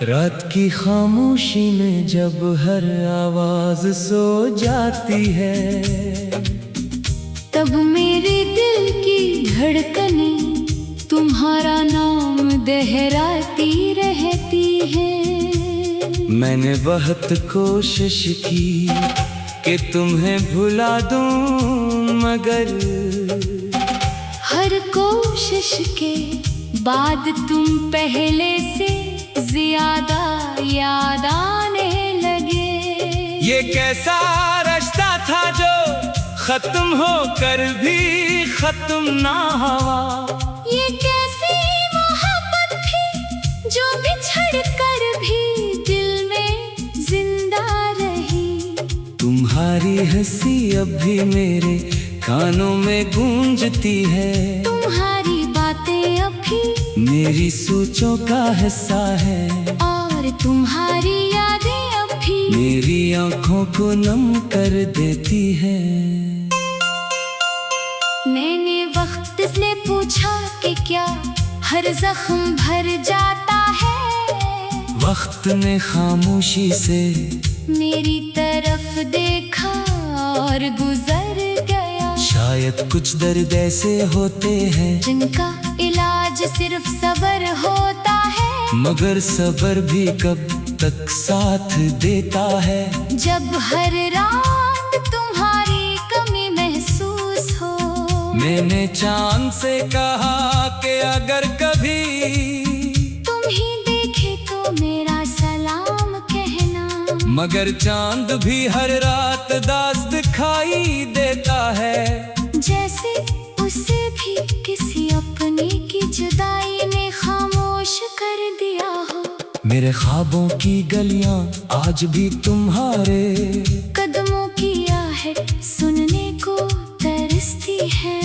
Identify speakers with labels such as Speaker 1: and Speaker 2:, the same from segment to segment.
Speaker 1: रात की खामोशी में जब हर आवाज सो जाती है,
Speaker 2: तब मेरे दिल की धड़कनें तुम्हारा नाम दोहराती रहती है।
Speaker 1: मैंने बहुत कोशिश की कि तुम्हें भुला दूं, मगर
Speaker 2: हर कोशिश के बाद तुम पहले से ज्यादा याद आने लगे।
Speaker 1: ये कैसा रिश्ता था जो खत्म होकर भी खत्म ना हुआ।
Speaker 2: ये कैसी मोहब्बत थी जो बिछड़ कर भी दिल में जिंदा रही।
Speaker 1: तुम्हारी हंसी अब भी मेरे कानों में गूंजती है,
Speaker 2: तुम्हारी बातें अब भी
Speaker 1: मेरी सोचों का हिस्सा है,
Speaker 2: और तुम्हारी यादें अब भी
Speaker 1: मेरी आंखों को नम कर देती है।
Speaker 2: मैंने वक्त से पूछा कि क्या हर जख्म भर जाता है।
Speaker 1: वक्त ने खामोशी से
Speaker 2: मेरी तरफ देखा और गुजर गया।
Speaker 1: शायद कुछ दर्द ऐसे होते हैं
Speaker 2: जिनका इलाज सिर्फ सब्र होता है,
Speaker 1: मगर सब्र भी कब तक साथ देता है।
Speaker 2: जब हर रात तुम्हारी कमी महसूस हो।
Speaker 1: मैंने चांद से कहा कि अगर कभी
Speaker 2: तुम ही देखे तो मेरा सलाम कहना,
Speaker 1: मगर चांद भी हर रात दास दिखाई देता है।
Speaker 2: जैसे उसे भी किसी अपने की जुदाई ने खामोश कर दिया हो।
Speaker 1: मेरे ख्वाबों की गलियां आज भी तुम्हारे
Speaker 2: कदमों की आहट सुनने को तरसती है।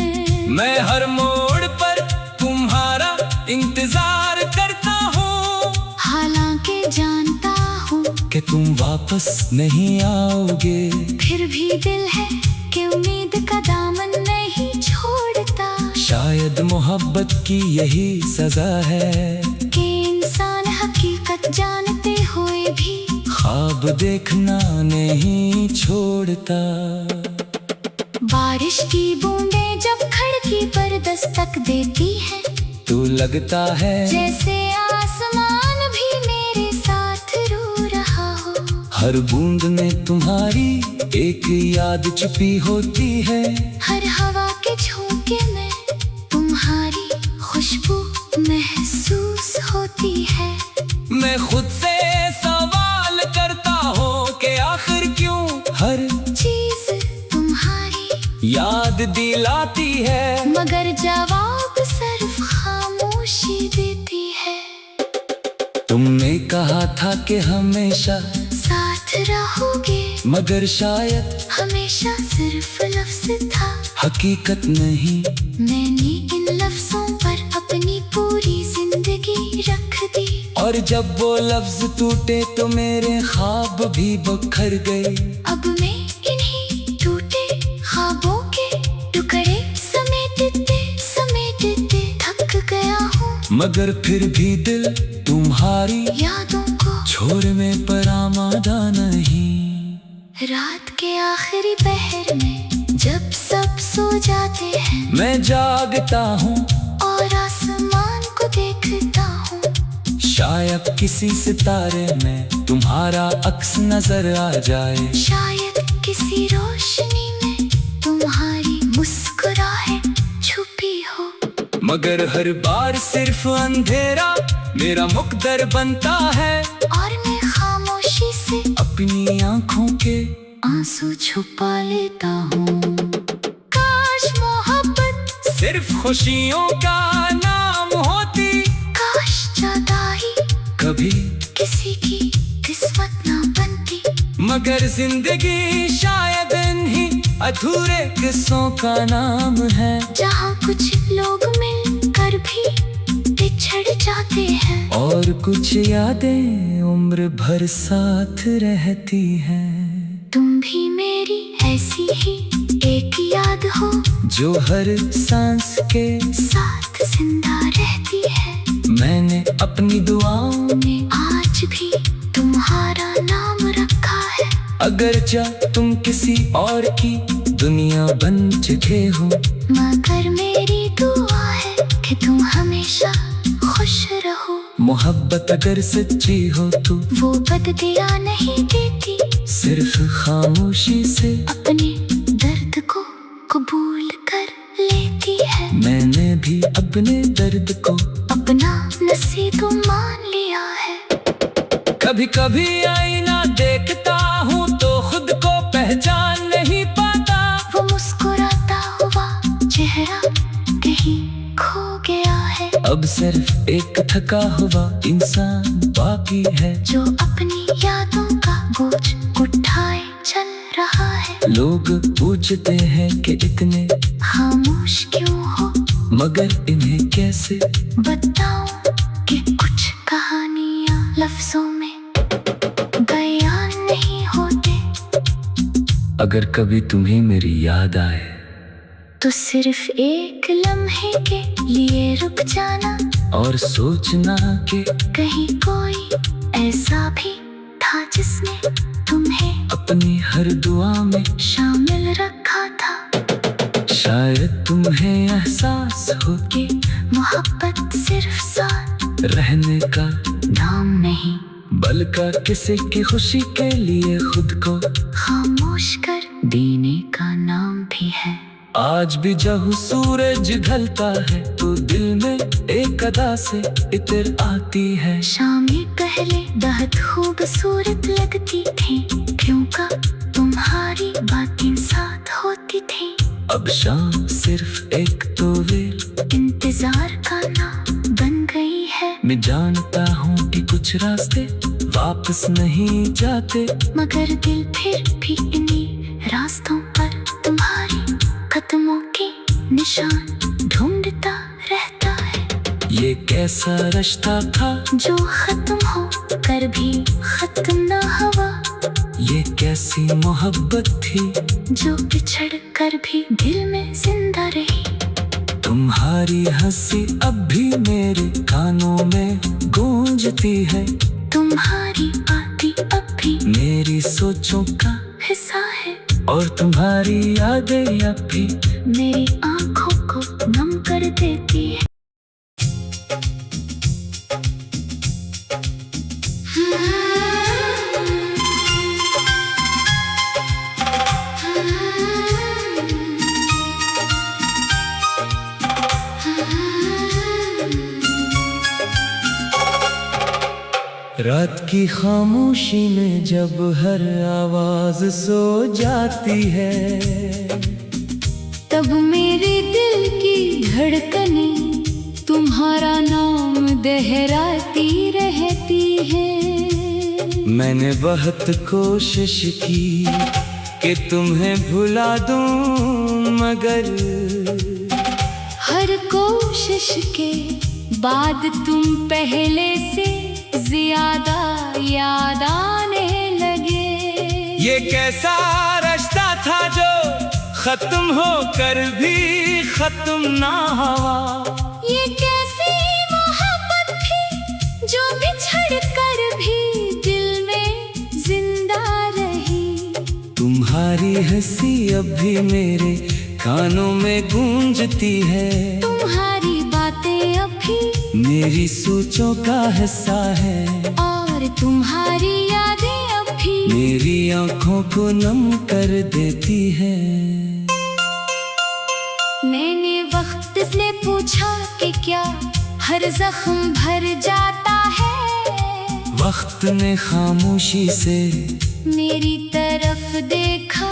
Speaker 1: मैं हर मोड़ पर तुम्हारा इंतजार करता हूँ,
Speaker 2: हालांकि जानता हूँ
Speaker 1: कि तुम वापस नहीं आओगे।
Speaker 2: फिर भी दिल है कि उम्मीद का दामन नहीं छोड़ता।
Speaker 1: शायद मोहब्बत की यही सजा है
Speaker 2: कि इंसान हकीकत जानते हुए भी
Speaker 1: ख्वाब देखना नहीं छोड़ता।
Speaker 2: बारिश की बूंदें जब खिड़की पर दस्तक देती हैं,
Speaker 1: तो लगता है
Speaker 2: जैसे आसमान भी मेरे साथ रो रहा हो।
Speaker 1: हर बूंद में तुम्हारी एक याद छुपी होती है।
Speaker 2: हर हवा के झोंके में तुम्हारी खुशबू महसूस होती है।
Speaker 1: मैं खुद से सवाल करता हूँ कि आखिर क्यों हर
Speaker 2: चीज तुम्हारी
Speaker 1: याद दिलाती है,
Speaker 2: मगर जवाब सिर्फ खामोशी देती है।
Speaker 1: तुमने कहा था कि हमेशा
Speaker 2: साथ रहोगे,
Speaker 1: मगर शायद
Speaker 2: हमेशा सिर्फ लफ्ज था,
Speaker 1: हकीकत नहीं।
Speaker 2: मैंने इन लफ्जों पर अपनी पूरी जिंदगी रख दी।
Speaker 1: और जब वो लफ्ज टूटे तो मेरे ख्वाब भी बिखर गए।
Speaker 2: अब मैं इन्हीं टूटे ख्वाबों के टुकड़े समेटते थक गया हूँ,
Speaker 1: मगर फिर भी दिल तुम्हारी
Speaker 2: यादों को
Speaker 1: छोड़ने पर आमादा नहीं।
Speaker 2: रात के आखिरी पहर में जब सब सो जाते हैं,
Speaker 1: मैं जागता हूँ
Speaker 2: और आसमान को देखता हूँ।
Speaker 1: शायद किसी सितारे में तुम्हारा अक्स नजर आ जाए।
Speaker 2: शायद किसी रोशनी में तुम्हारी मुस्कुराहट छुपी हो,
Speaker 1: मगर हर बार सिर्फ अंधेरा मेरा मुकद्दर बनता है।
Speaker 2: और मैं खामोशी से
Speaker 1: अपनी आंखों के
Speaker 2: आंसू छुपा लेता हूँ। काश मोहब्बत
Speaker 1: सिर्फ खुशियों का नाम होती,
Speaker 2: काश जुदाई
Speaker 1: कभी
Speaker 2: किसी की किस्मत ना बनती,
Speaker 1: मगर जिंदगी शायद इन्हीं अधूरे किस्सों का नाम है।
Speaker 2: जहाँ कुछ लोग मिलकर भी बिछड़ जाते हैं,
Speaker 1: और कुछ यादें उम्र भर साथ रहती हैं।
Speaker 2: तुम भी मेरी ऐसी ही एक याद हो,
Speaker 1: जो हर सांस के
Speaker 2: साथ जिंदा रहती है।
Speaker 1: मैंने अपनी दुआओं
Speaker 2: में आज भी तुम्हारा नाम रखा है।
Speaker 1: अगर जा तुम किसी और की दुनिया बन चुके हो,
Speaker 2: मगर मेरी दुआ है कि तुम हमेशा खुश रहो।
Speaker 1: मोहब्बत अगर सच्ची हो तो
Speaker 2: वो बददिया नहीं देती,
Speaker 1: सिर्फ खामोशी से
Speaker 2: अपने दर्द को कबूल कर लेती है।
Speaker 1: मैंने भी अपने दर्द को
Speaker 2: अपना नसीब मान लिया है।
Speaker 1: कभी कभी आईना देखता हूँ तो खुद को पहचान नहीं पाता।
Speaker 2: वो मुस्कुराता हुआ चेहरा कहीं खो गया है।
Speaker 1: अब सिर्फ एक थका हुआ इंसान बाकी है,
Speaker 2: जो अपनी यादों का बोझ उठाए चल रहा है।
Speaker 1: लोग पूछते हैं कि इतने
Speaker 2: खामोश क्यों हो,
Speaker 1: मगर इन्हें कैसे
Speaker 2: बताऊं कि कुछ कहानियां लफ्जों में बयान नहीं होते।
Speaker 1: अगर कभी तुम्हें मेरी याद आए
Speaker 2: तो सिर्फ एक लम्हे के लिए रुक जाना
Speaker 1: और सोचना कि
Speaker 2: कहीं कोई ऐसा भी था जिसने तुम्हें
Speaker 1: अपनी हर दुआ में
Speaker 2: शामिल रखा था।
Speaker 1: शायद तुम्हें एहसास हो
Speaker 2: कि मोहब्बत सिर्फ साथ
Speaker 1: रहने का
Speaker 2: नाम नहीं,
Speaker 1: बल्कि किसी की खुशी के लिए खुद को
Speaker 2: खामोश कर देने का नाम भी है।
Speaker 1: आज भी जब सूरज ढलता है तो दिल में एक अदा से इतर आती है।
Speaker 2: शामें पहले बहुत खूबसूरत लगती थी, क्योंकि तुम्हारी बातें साथ होती थी।
Speaker 1: अब शाम सिर्फ एक तोवेल
Speaker 2: इंतजार का नाम बन गई है।
Speaker 1: मैं जानता हूँ कि कुछ रास्ते वापस नहीं जाते,
Speaker 2: मगर दिल फिर भी इन्हीं रास्तों पर तुम्हारी कदमों के निशान ढूंढता रहता है।
Speaker 1: ये कैसा रिश्ता था
Speaker 2: जो खत्म हो कर भी खत्म न हुआ।
Speaker 1: ये कैसी मोहब्बत थी
Speaker 2: जो बिछड़ कर भी दिल में जिंदा रही।
Speaker 1: तुम्हारी हंसी अब भी मेरे कानों में गूंजती है।
Speaker 2: तुम्हारी बातें अब भी
Speaker 1: मेरी सोचों का
Speaker 2: हिस्सा है।
Speaker 1: और तुम्हारी यादें अब भी
Speaker 2: मेरी आंखों को नम कर देती है।
Speaker 1: रात की खामोशी में जब हर आवाज सो जाती है,
Speaker 2: तब मेरे दिल की धड़कनें तुम्हारा नाम दोहराती रहती है।
Speaker 1: मैंने बहुत कोशिश की कि तुम्हें भुला दूं, मगर
Speaker 2: हर कोशिश के बाद तुम पहले से ज्यादा याद आने लगे।
Speaker 1: ये कैसा रिश्ता था जो खत्म होकर भी खत्म ना हुआ।
Speaker 2: ये कैसी मोहब्बत थी जो बिछड़ कर भी दिल में जिंदा रही।
Speaker 1: तुम्हारी हंसी अब भी मेरे कानों में गूंजती है।
Speaker 2: तुम्हारी बातें अब भी
Speaker 1: मेरी सोचों का हिस्सा है।
Speaker 2: और तुम्हारी यादें अब भी
Speaker 1: मेरी आंखों को नम कर देती है।
Speaker 2: मैंने वक्त से पूछा कि क्या हर जख्म भर जाता है।
Speaker 1: वक्त ने खामोशी से
Speaker 2: मेरी तरफ देखा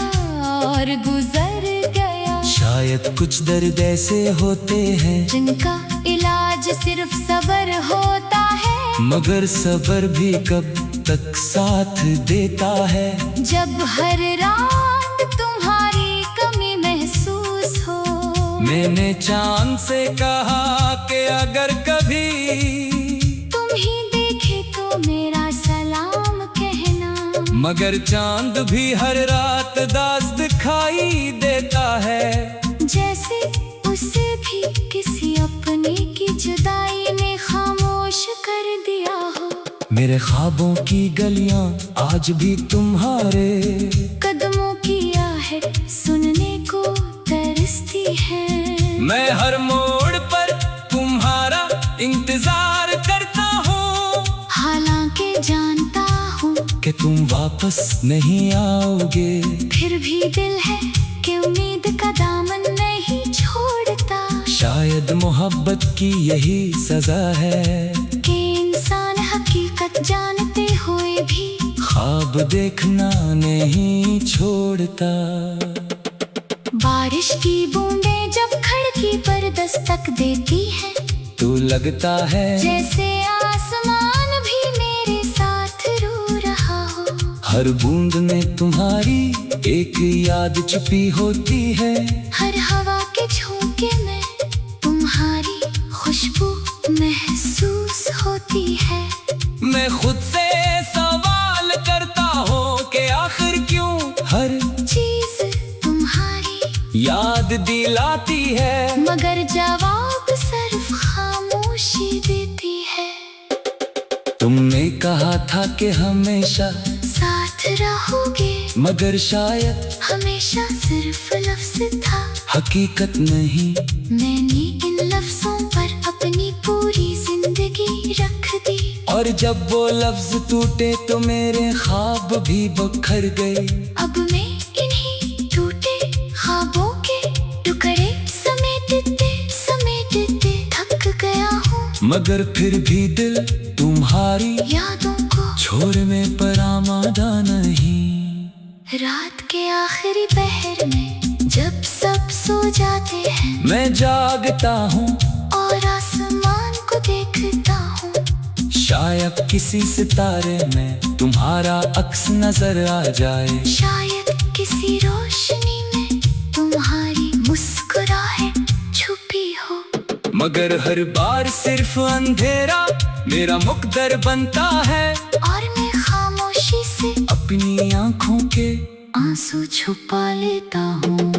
Speaker 2: और गुजर गया।
Speaker 1: शायद कुछ दर्द ऐसे होते हैं
Speaker 2: जिनका इलाज सिर्फ सब्र होता है।
Speaker 1: मगर सब्र भी कब तक साथ देता है।
Speaker 2: जब हर रात तुम्हारी कमी महसूस हो।
Speaker 1: मैंने चांद से कहा कि अगर कभी
Speaker 2: तुम ही देखे तो मेरा सलाम कहना।
Speaker 1: मगर चांद भी हर रात दास दिखाई देता है।
Speaker 2: जैसे उसे भी किसी अपने की जुदाई ने खामोश कर दिया हो।
Speaker 1: मेरे ख्वाबों की गलियां आज भी तुम्हारे
Speaker 2: कदमों की आहट सुनने को तरसती है।
Speaker 1: मैं हर मोड़ पर तुम्हारा इंतजार करता हूँ,
Speaker 2: हालांकि जानता हूँ
Speaker 1: कि तुम वापस नहीं आओगे।
Speaker 2: फिर भी दिल है कि उम्मीद का दामन नहीं छोड़ता।
Speaker 1: शायद मोहब्बत की यही सजा है
Speaker 2: कि इंसान हकीकत जानते हुए भी
Speaker 1: ख्वाब देखना नहीं छोड़ता।
Speaker 2: बारिश की बूंदें जब खिड़की पर दस्तक देती हैं,
Speaker 1: तो लगता है
Speaker 2: जैसे आसमान भी मेरे साथ रो रहा हो।
Speaker 1: हर बूंद में तुम्हारी एक याद छुपी होती है।
Speaker 2: हर हवा के झोंके में तुम्हारी खुशबू महसूस होती है।
Speaker 1: मैं खुद से सवाल करता हूँ कि आखिर क्यों हर
Speaker 2: चीज तुम्हारी
Speaker 1: याद दिलाती है,
Speaker 2: मगर जवाब सिर्फ खामोशी देती है।
Speaker 1: तुमने कहा था कि हमेशा
Speaker 2: साथ रहोगे,
Speaker 1: मगर शायद
Speaker 2: हमेशा सिर्फ लफ्ज था,
Speaker 1: हकीकत नहीं।
Speaker 2: मैंने इन लफ्जों पर अपनी पूरी जिंदगी रख दी।
Speaker 1: और जब वो लफ्ज टूटे तो मेरे ख्वाब भी बखर गए।
Speaker 2: अब मैं इन्हीं टूटे ख्वाबों के टुकड़े समेटते समेटते थक गया हूँ,
Speaker 1: मगर फिर भी दिल तुम्हारी
Speaker 2: यादों को
Speaker 1: छोड़ने पर आमादा नहीं।
Speaker 2: रात के आखिरी पहर में जब सब सो जाते हैं,
Speaker 1: मैं जागता हूँ
Speaker 2: और आसमान को देखता हूँ।
Speaker 1: शायद किसी सितारे में तुम्हारा अक्स नजर आ जाए।
Speaker 2: शायद किसी रोशनी में तुम्हारी मुस्कुराहट छुपी हो,
Speaker 1: मगर हर बार सिर्फ अंधेरा मेरा मुकद्दर बनता है।
Speaker 2: और मैं खामोशी से
Speaker 1: अपनी आंखों के
Speaker 2: आंसू छुपा लेता हूँ।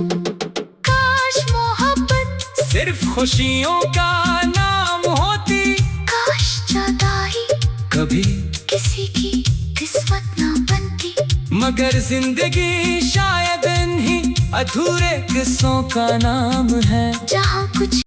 Speaker 2: काश मोहब्बत
Speaker 1: सिर्फ खुशियों का नाम होती,
Speaker 2: काश जुदाई
Speaker 1: कभी
Speaker 2: किसी की किस्मत ना बनती,
Speaker 1: मगर जिंदगी शायद इन्हीं अधूरे किस्सों का नाम है।
Speaker 2: जहाँ कुछ